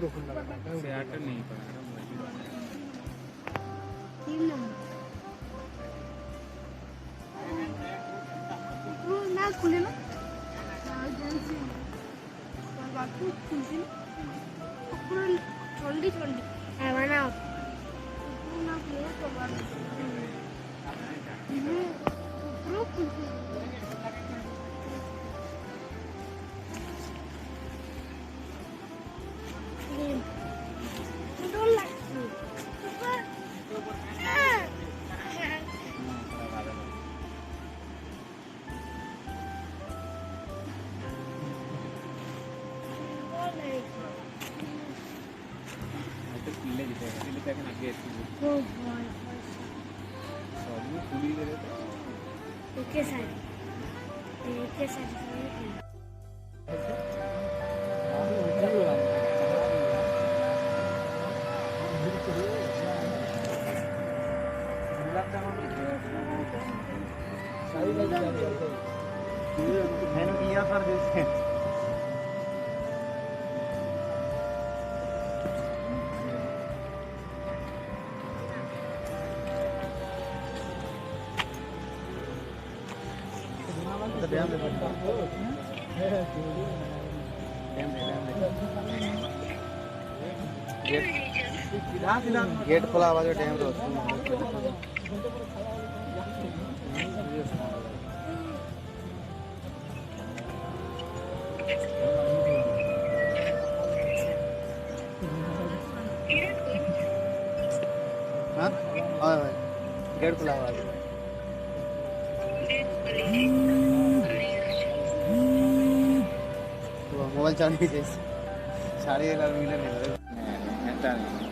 से आटा नहीं पाया ना खुले ना एजेंसी बाकी खुलती पूरा छोड़ी है ना ना खुले तो बात पूरा खुलती गेट खोला आवाज टाइम रो गेट खुला आवाज मोबाइल चालू साढ़े मिले नहीं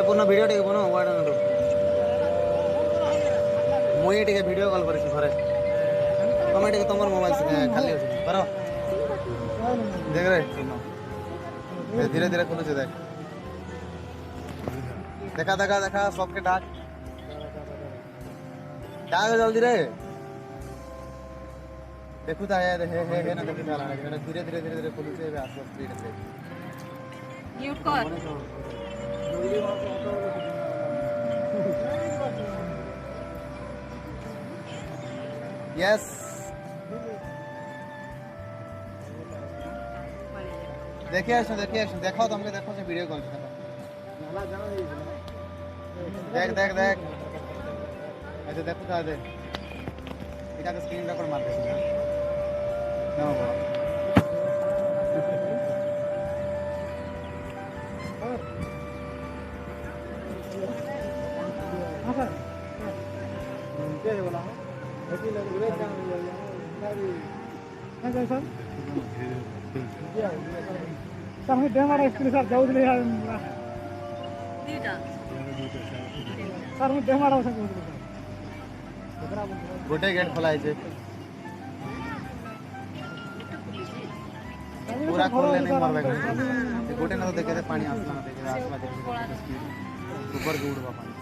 पूर्ण वीडियो टे बनो वाडा नो मुई टे वीडियो कॉल करिस घरे तमे टे तमर मोबाइल से खाली अछि करो देख रे धीरे धीरे खुले से देख देखा देखा देखा सबके डाक डाक जल्दी रे देखु ता है ना देखु ता धीरे धीरे धीरे धीरे खुले से आसो स्पीड से म्यूट कर यस देखिए देखो तुमके देखो से वीडियो कॉल कर देख देख देख ऐसे देखो था दे इटा का स्क्रीन रिकॉर्ड मार दे ना हो क्या है बोला ऐसी लग रही है क्या सर सर मैं डेमारा स्क्रीन सर जाऊ ले यार दीटा सर मैं डेमारा से बोल रहा गोटे गेट खोला है पूरा खोलने नहीं मरबे गोटे ना तो देखे पानी आसला ना देखे आसला देखे ऊपर के उड़वा पानी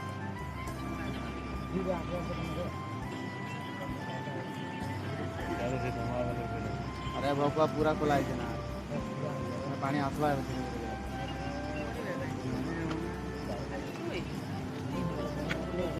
अरे भगवा पूरा खोला है ना पानी आसला है